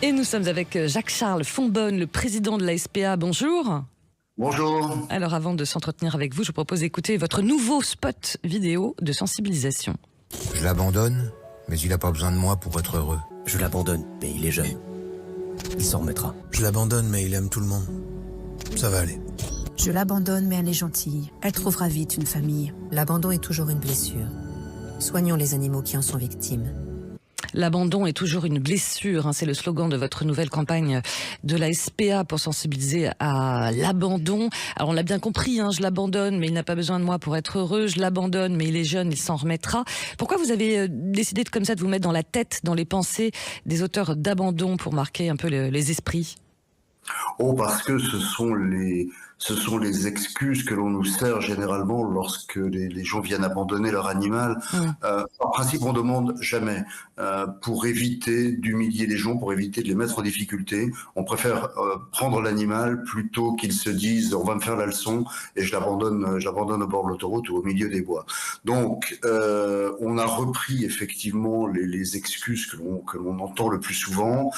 Et nous sommes avec Jacques-Charles Fonbonne, le président de la SPA. Bonjour. Bonjour. Alors avant de s'entretenir avec vous, je vous propose d'écouter votre nouveau spot vidéo de sensibilisation. Je l'abandonne, mais il n'a pas besoin de moi pour être heureux. Je l'abandonne, mais il est jeune. Il s'en remettra. Je l'abandonne, mais il aime tout le monde. Ça va aller. Je l'abandonne, mais elle est gentille. Elle trouvera vite une famille. L'abandon est toujours une blessure. Soignons les animaux qui en sont victimes. L'abandon est toujours une blessure, c'est le slogan de votre nouvelle campagne de la SPA pour sensibiliser à l'abandon. Alors on l'a bien compris, je l'abandonne mais il n'a pas besoin de moi pour être heureux, je l'abandonne mais il est jeune, il s'en remettra. Pourquoi vous avez décidé comme ça de vous mettre dans la tête, dans les pensées des auteurs d'abandon pour marquer un peu les esprits ? Parce que ce sont les excuses que l'on nous sert généralement lorsque les gens viennent abandonner leur animal. En principe, on demande jamais pour éviter d'humilier les gens, pour éviter de les mettre en difficulté. On préfère prendre l'animal plutôt qu'ils se disent on va me faire la leçon et je l'abandonne au bord de l'autoroute ou au milieu des bois. Donc, on a repris effectivement les excuses que l'on entend le plus souvent,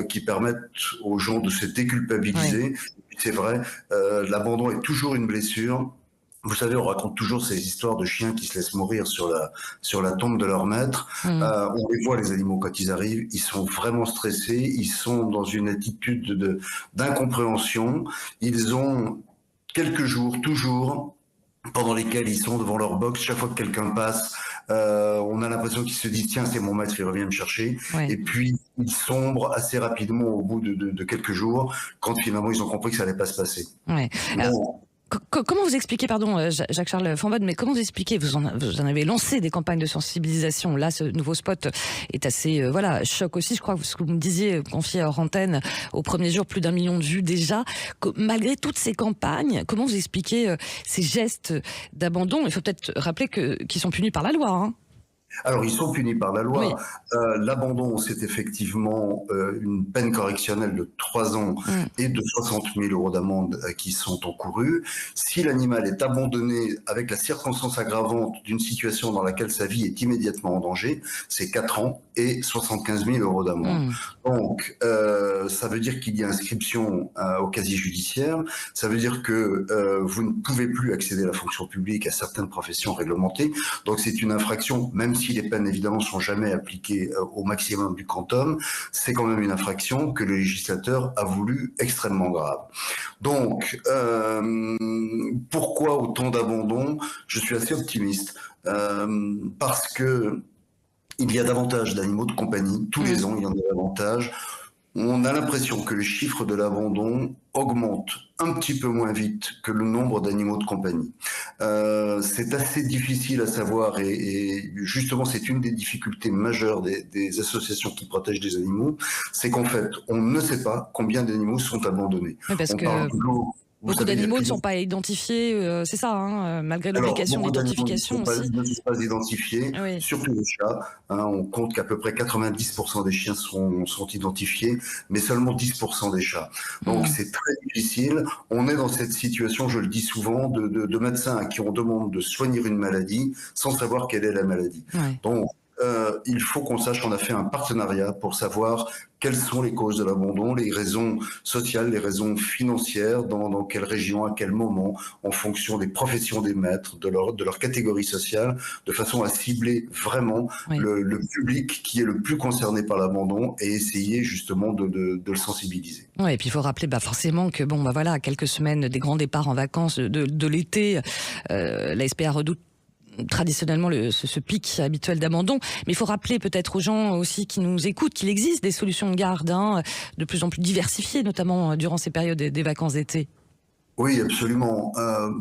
qui permettent aux gens de se déculpabiliser. Oui. C'est vrai, l'abandon est toujours une blessure. Vous savez, on raconte toujours ces histoires de chiens qui se laissent mourir sur la tombe de leur maître. On les voit, les animaux, quand ils arrivent, ils sont vraiment stressés, ils sont dans une attitude d'incompréhension. Ils ont quelques jours, toujours, pendant lesquels ils sont devant leur box. Chaque fois que quelqu'un passe, on a l'impression qu'ils se disent tiens, c'est mon maître, il revient me chercher. Ouais. Et puis ils sombrent assez rapidement au bout de quelques jours, quand finalement ils ont compris que ça allait pas se passer. Ouais. Alors, comment vous expliquez, pardon, Jacques-Charles Fonbonne, mais comment vous expliquez, vous en avez lancé des campagnes de sensibilisation. Là, ce nouveau spot est assez, choc aussi. Je crois que ce que vous me disiez, confié à hors antenne, au premier jour, plus d'1 million de vues déjà. Malgré toutes ces campagnes, comment vous expliquez ces gestes d'abandon ? Il faut peut-être rappeler qu'ils sont punis par la loi, Alors, ils sont punis par la loi. Oui. L'abandon, c'est effectivement une peine correctionnelle de 3 ans et de 60 000 € d'amende qui sont encourus. Si l'animal est abandonné avec la circonstance aggravante d'une situation dans laquelle sa vie est immédiatement en danger, c'est 4 ans et 75 000 € d'amende. Donc, ça veut dire qu'il y a inscription au casier judiciaire. Ça veut dire que vous ne pouvez plus accéder à la fonction publique, à certaines professions réglementées. Donc, c'est une infraction, même si les peines, évidemment, sont jamais appliquées au maximum du quantum, c'est quand même une infraction que le législateur a voulu extrêmement grave. Donc, pourquoi autant d'abandon ? Je suis assez optimiste, parce que il y a davantage d'animaux de compagnie. Tous les ans, il y en a davantage. On a l'impression que le chiffre de l'abandon augmente un petit peu moins vite que le nombre d'animaux de compagnie. C'est assez difficile à savoir et justement c'est une des difficultés majeures des associations qui protègent les animaux, c'est qu'en fait on ne sait pas combien d'animaux sont abandonnés. Oui, parce que beaucoup d'animaux ne sont pas identifiés, c'est ça, malgré l'obligation d'identification aussi. Ne sont pas identifiés, oui. Surtout les chats. On compte qu'à peu près 90% des chiens sont identifiés, mais seulement 10% des chats. Donc c'est très difficile. On est dans cette situation, je le dis souvent, de médecins à qui on demande de soigner une maladie sans savoir quelle est la maladie. Oui. Donc il faut qu'on sache qu'on a fait un partenariat pour savoir quelles sont les causes de l'abandon, les raisons sociales, les raisons financières, dans quelle région, à quel moment, en fonction des professions des maîtres, de leur catégorie sociale, de façon à cibler vraiment le public qui est le plus concerné par l'abandon et essayer justement de le sensibiliser. Oui, et puis il faut rappeler forcément que à quelques semaines des grands départs en vacances de l'été, la SPA redoute traditionnellement ce pic habituel d'abandon, mais il faut rappeler peut-être aux gens aussi qui nous écoutent qu'il existe des solutions de garde de plus en plus diversifiées, notamment durant ces périodes des vacances d'été. Oui, absolument.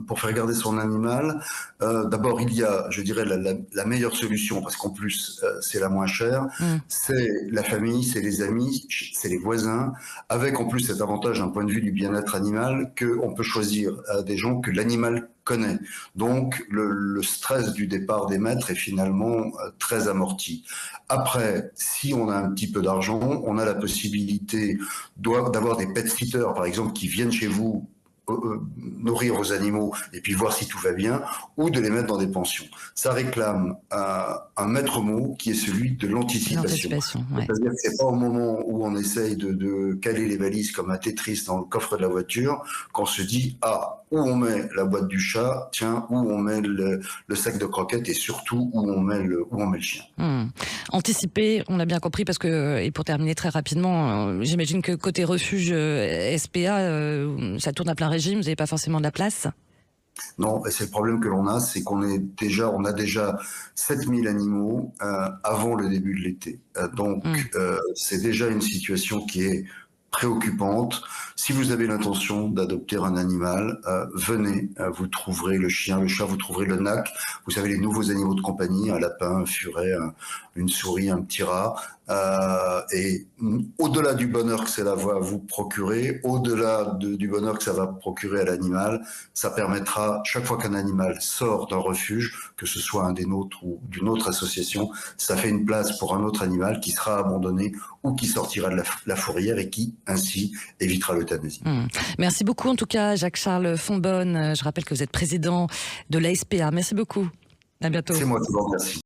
Pour faire garder son animal, d'abord il y a, je dirais, la meilleure solution, parce qu'en plus c'est la moins chère, c'est la famille, c'est les amis, c'est les voisins, avec en plus cet avantage d'un point de vue du bien-être animal, qu'on peut choisir des gens que l'animal connaît. Donc le stress du départ des maîtres est finalement très amorti. Après, si on a un petit peu d'argent, on a la possibilité d'avoir des pet sitters, par exemple, qui viennent chez vous nourrir aux animaux et puis voir si tout va bien, ou de les mettre dans des pensions. Ça réclame un maître mot qui est celui de l'anticipation. Ouais. C'est-à-dire que c'est pas au moment où on essaye de caler les valises comme un Tetris dans le coffre de la voiture qu'on se dit où on met la boîte du chat, tiens, où on met le sac de croquettes et surtout où on met le chien. Anticiper, on l'a bien compris, parce que, et pour terminer très rapidement, j'imagine que côté refuge SPA, ça tourne à plein régime, vous n'avez pas forcément de la place? Non, et c'est le problème que l'on a, c'est qu'on a déjà 7000 animaux avant le début de l'été. Donc, c'est déjà une situation qui est préoccupante. Si vous avez l'intention d'adopter un animal, venez, vous trouverez le chien, le chat, vous trouverez le nac. Vous savez, les nouveaux animaux de compagnie, un lapin, un furet, une souris, un petit rat. Et au-delà du bonheur que cela va vous procurer, au-delà du bonheur que ça va procurer à l'animal, ça permettra, chaque fois qu'un animal sort d'un refuge, que ce soit un des nôtres ou d'une autre association, ça fait une place pour un autre animal qui sera abandonné ou qui sortira de la fourrière et qui, ainsi, évitera l'euthanasie. Merci beaucoup, en tout cas, Jacques-Charles Fonbonne. Je rappelle que vous êtes président de la SPA. Merci beaucoup. À bientôt. C'est moi qui vous remercie.